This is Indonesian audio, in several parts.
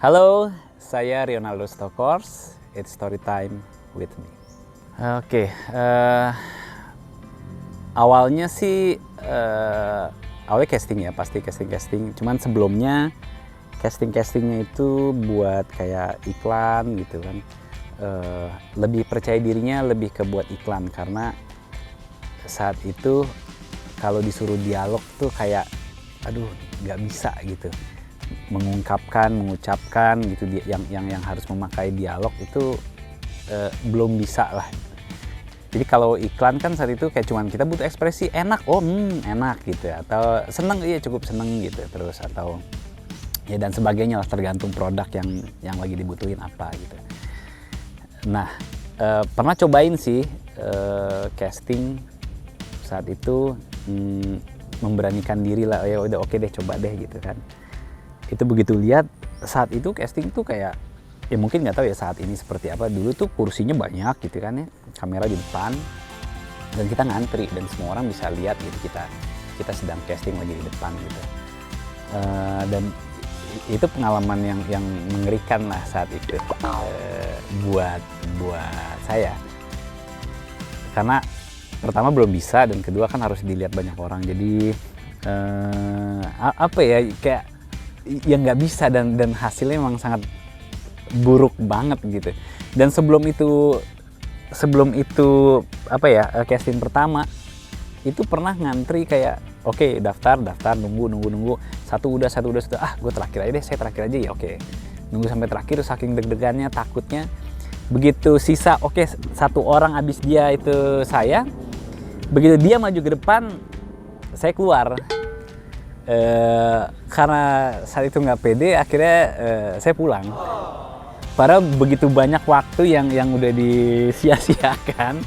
Halo, saya Rionaldo Stokors. It's story time with me. Oke, awalnya sih awalnya casting ya, pasti casting. Cuman sebelumnya castingnya itu buat kayak iklan gitu kan. Lebih percaya dirinya lebih ke buat iklan karena saat itu kalau disuruh dialog tuh kayak aduh nggak bisa gitu. Mengucapkan gitu yang harus memakai dialog itu belum bisa lah. Jadi kalau iklan kan saat itu kayak cuman kita butuh ekspresi enak, enak gitu, atau seneng, iya cukup seneng gitu, terus atau ya dan sebagainya lah, tergantung produk yang lagi dibutuhin apa gitu. Nah pernah cobain sih casting saat itu, memberanikan diri lah, ya udah oke deh, coba deh gitu kan. Itu begitu lihat saat itu casting tuh kayak ya mungkin nggak tahu ya saat ini seperti apa, dulu tuh kursinya banyak gitu kan ya, kamera di depan dan kita ngantri dan semua orang bisa lihat gitu kita sedang casting lagi di depan gitu. Dan itu pengalaman yang mengerikan lah saat itu buat saya, karena pertama belum bisa dan kedua kan harus dilihat banyak orang, jadi apa ya kayak yang nggak bisa dan hasilnya memang sangat buruk banget gitu. Dan sebelum itu apa ya, casting pertama itu pernah ngantri kayak oke, daftar nunggu satu udah gue terakhir aja deh, saya terakhir aja ya, oke, nunggu sampai terakhir saking deg-degannya, takutnya. Begitu sisa satu orang abis dia itu saya, begitu dia maju ke depan saya keluar. Karena saat itu nggak pede, akhirnya saya pulang. Padahal begitu banyak waktu yang udah disia-siakan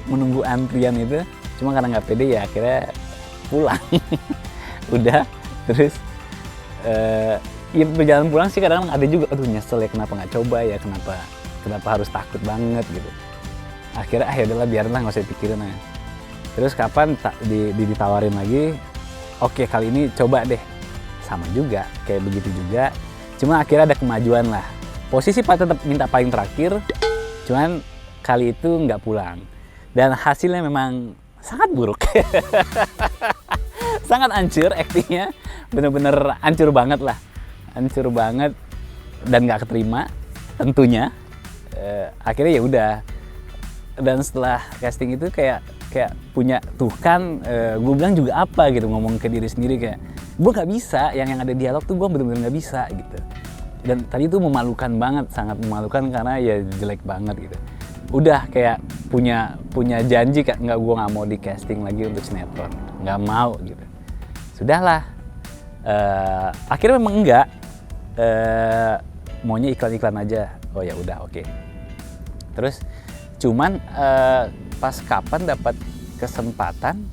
menunggu antrian itu, cuma karena nggak pede ya akhirnya pulang. Udah, terus ya berjalan pulang sih kadang ada juga, aduh nyesel ya kenapa nggak coba ya, kenapa harus takut banget gitu. Akhirnya ya udahlah, biarlah, nggak usah dipikirin aja. Terus kapan ditawarin lagi, oke kali ini coba deh, sama juga kayak begitu juga, cuma akhirnya ada kemajuan lah. Posisi tetap minta paling terakhir, cuman kali itu nggak pulang dan hasilnya memang sangat buruk. Sangat hancur aktingnya, bener-bener hancur banget dan nggak keterima tentunya. Akhirnya ya udah, dan setelah casting itu kayak punya tuh kan, gue bilang juga apa gitu, ngomong ke diri sendiri kayak gue nggak bisa, yang ada dialog tuh gue bener-bener nggak bisa gitu. Dan tadi itu memalukan banget, sangat memalukan karena ya jelek banget gitu. Udah kayak punya janji kan, gue nggak mau di casting lagi untuk sinetron, nggak mau gitu. Sudahlah, akhirnya memang enggak, maunya iklan aja. Oh ya udah, oke. Terus cuman pas kapan dapat kesempatan,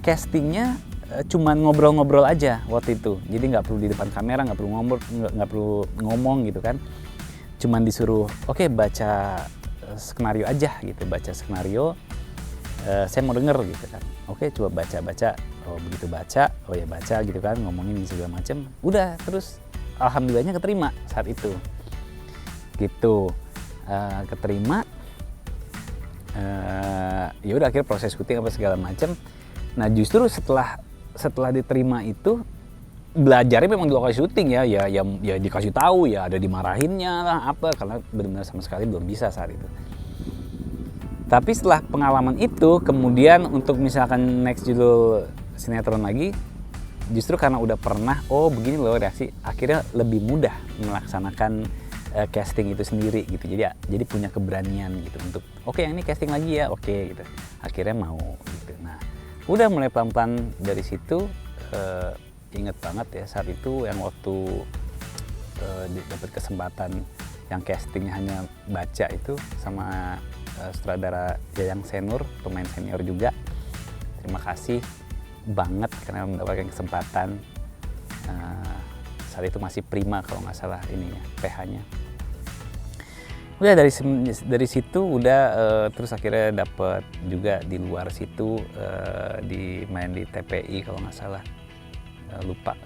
castingnya cuman ngobrol-ngobrol aja waktu itu, jadi nggak perlu di depan kamera, nggak perlu ngomong gitu kan, cuman disuruh oke, baca skenario aja gitu, baca skenario, saya mau denger gitu kan, oke coba baca, oh begitu baca, oh ya baca gitu kan, ngomongin segala macem, udah, terus alhamdulillahnya keterima saat itu gitu. Keterima, ya udah akhirnya proses syuting apa segala macam. Nah justru setelah diterima itu belajarnya memang dua kali syuting ya dikasih tahu ya, ada dimarahinnya lah apa, karena benar-benar sama sekali belum bisa saat itu. Tapi setelah pengalaman itu, kemudian untuk misalkan next judul sinetron lagi, justru karena udah pernah, oh begini loh reaksi, akhirnya lebih mudah melaksanakan casting itu sendiri gitu. Jadi punya keberanian gitu untuk oke, yang ini casting lagi ya, oke gitu. Akhirnya mau gitu. Nah, udah mulai pelan-pelan dari situ. Inget banget ya saat itu yang waktu dapat kesempatan yang castingnya hanya baca itu sama sutradara Yayang Senur, pemain senior juga. Terima kasih banget karena mendapatkan kesempatan. Saat itu masih Prima kalau nggak salah ininya, PH-nya. Udah dari situ udah terus akhirnya dapet juga di luar situ, main di TPI kalau nggak salah, lupa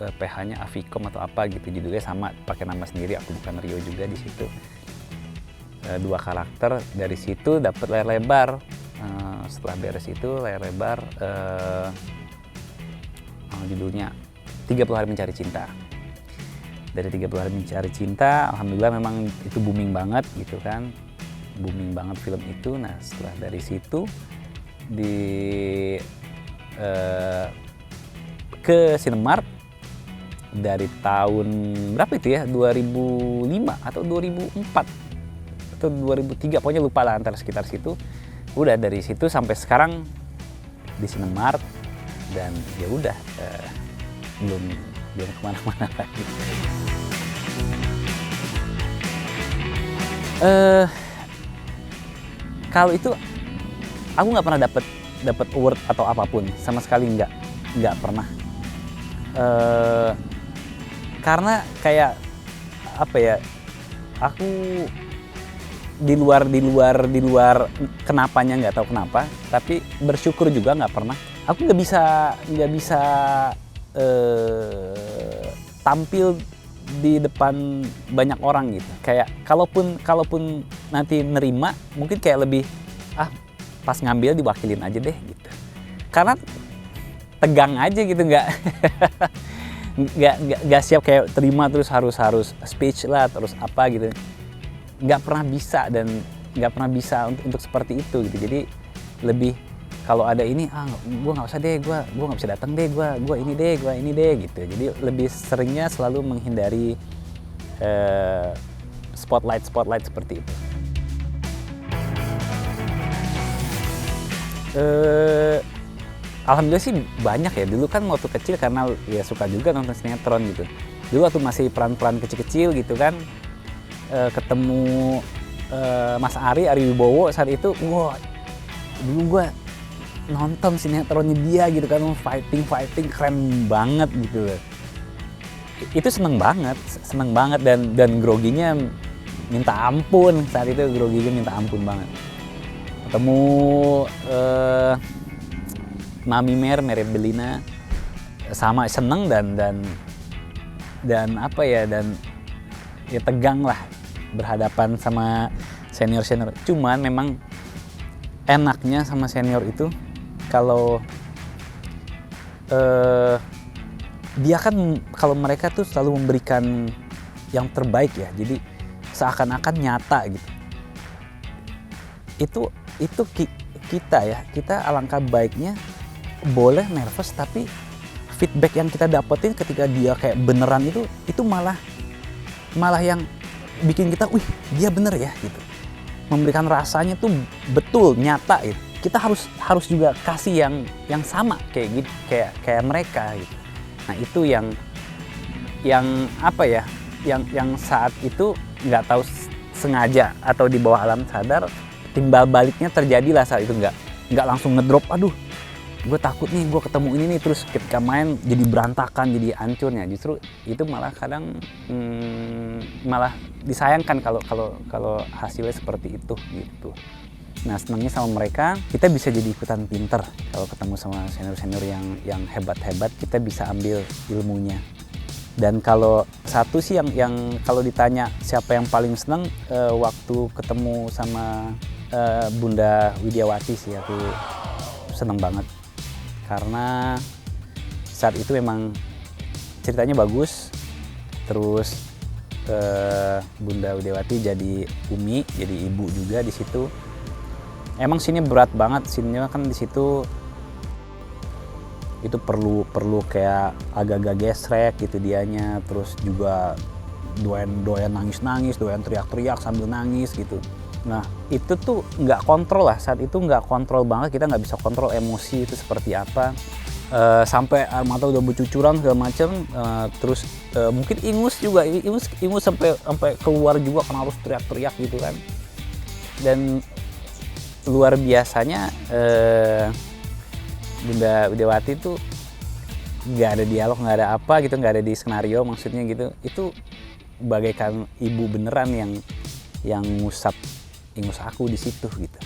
PH-nya Avicom atau apa gitu, judulnya sama, pakai nama sendiri, Aku Bukan Rio juga di situ. 2 karakter, dari situ dapat layar lebar. Setelah beres itu layar lebar, judulnya 30 Hari Mencari Cinta. Dari 30 Hari Mencari Cinta, alhamdulillah memang itu booming banget gitu kan, booming banget film itu. Nah setelah dari situ ke Cinemark dari tahun berapa itu ya, 2005 atau 2004 atau 2003, pokoknya lupa lah, antara sekitar situ. Udah dari situ sampai sekarang di Cinemark, dan ya udah belum kemana-mana lagi. Kalau itu aku nggak pernah dapat award atau apapun, sama sekali nggak pernah. Karena kayak apa ya, aku di luar kenapanya, nggak tahu kenapa, tapi bersyukur juga nggak pernah. Aku nggak bisa tampil di depan banyak orang gitu. Kayak kalaupun nanti nerima, mungkin kayak lebih pas ngambil diwakilin aja deh gitu. Karena tegang aja gitu, nggak siap kayak terima terus harus speech lah terus apa gitu. Nggak pernah bisa, dan nggak pernah bisa untuk seperti itu gitu. Jadi lebih kalau ada ini, gue nggak usah deh, gue nggak bisa datang deh, gue ini deh gitu. Jadi lebih seringnya selalu menghindari spotlight seperti itu. Alhamdulillah sih banyak ya. Dulu kan waktu kecil karena ya suka juga nonton sinetron gitu. Dulu waktu masih peran-peran kecil-kecil gitu kan, ketemu Mas Ari Wibowo saat itu, wah dulu gue nonton sinetronnya dia gitu kan, fighting keren banget gitu loh. Itu seneng banget dan groginya minta ampun, saat itu groginya minta ampun banget. Ketemu Mami Mary Belina, sama seneng dan apa ya, dan ya tegang lah berhadapan sama senior. Cuman memang enaknya sama senior itu kalau dia kan, kalau mereka tuh selalu memberikan yang terbaik ya, jadi seakan-akan nyata gitu. Itu kita alangkah baiknya boleh nervous, tapi feedback yang kita dapetin ketika dia kayak beneran itu malah yang bikin kita, wih dia bener ya gitu, memberikan rasanya tuh betul nyata gitu. Kita harus juga kasih yang sama kayak gitu, kayak mereka gitu. Nah itu yang apa ya, yang saat itu nggak tahu sengaja atau di bawah alam sadar, timbal baliknya terjadilah saat itu. Nggak langsung ngedrop, aduh gue takut nih, gue ketemu ini nih, terus ketika main jadi berantakan, jadi hancurnya. Justru itu malah kadang malah disayangkan kalau hasilnya seperti itu gitu. Nah senangnya sama mereka, kita bisa jadi ikutan pinter. Kalau ketemu sama senior yang hebat-hebat, kita bisa ambil ilmunya. Dan kalau satu sih yang kalau ditanya siapa yang paling senang, waktu ketemu sama Bunda Widiawati sih, aku seneng banget. Karena saat itu memang ceritanya bagus, terus Bunda Widiawati jadi Umi, jadi ibu juga di situ. Emang scene-nya berat banget, scene-nya kan di situ itu perlu kayak agak-agak gesrek gitu dianya, terus juga doyan nangis, doyan teriak-teriak sambil nangis gitu. Nah itu tuh nggak kontrol lah, saat itu nggak kontrol banget, kita nggak bisa kontrol emosi itu seperti apa. Sampai air mata udah bercucuran segala macam, terus mungkin ingus sampai keluar juga karena harus teriak-teriak gitu kan. Dan luar biasanya Bunda Widiawati tuh nggak ada dialog, nggak ada apa gitu, nggak ada di skenario maksudnya gitu. Itu bagaikan ibu beneran yang ngusap ingus aku di situ gitu.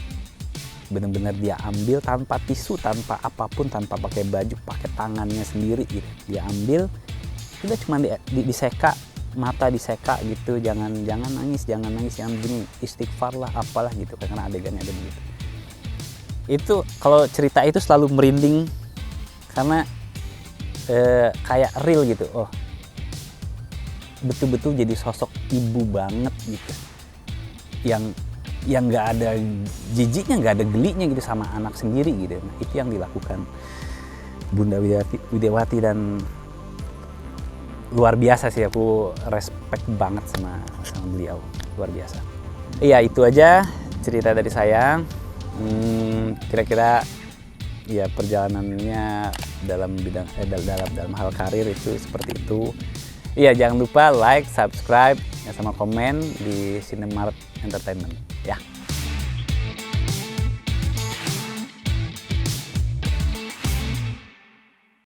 Bener-bener dia ambil tanpa tisu, tanpa apapun, tanpa pakai baju, pakai tangannya sendiri gitu. Dia ambil, udah cuma diseka, mata diseka gitu, jangan nangis, jangan begini, istighfar lah, apalah gitu, karena adegannya ada begitu. Itu kalau cerita itu selalu merinding karena kayak real gitu. Oh, betul-betul jadi sosok ibu banget gitu, yang nggak ada jijiknya, nggak ada gelinya gitu sama anak sendiri gitu. Nah, itu yang dilakukan Bunda Widiawati, dan luar biasa sih, aku respect banget sama beliau, luar biasa. Iya, itu aja cerita dari saya. Kira-kira ya perjalanannya dalam bidang dalam hal karir itu seperti itu. Iya, jangan lupa like, subscribe, sama komen di Cinemark Entertainment ya.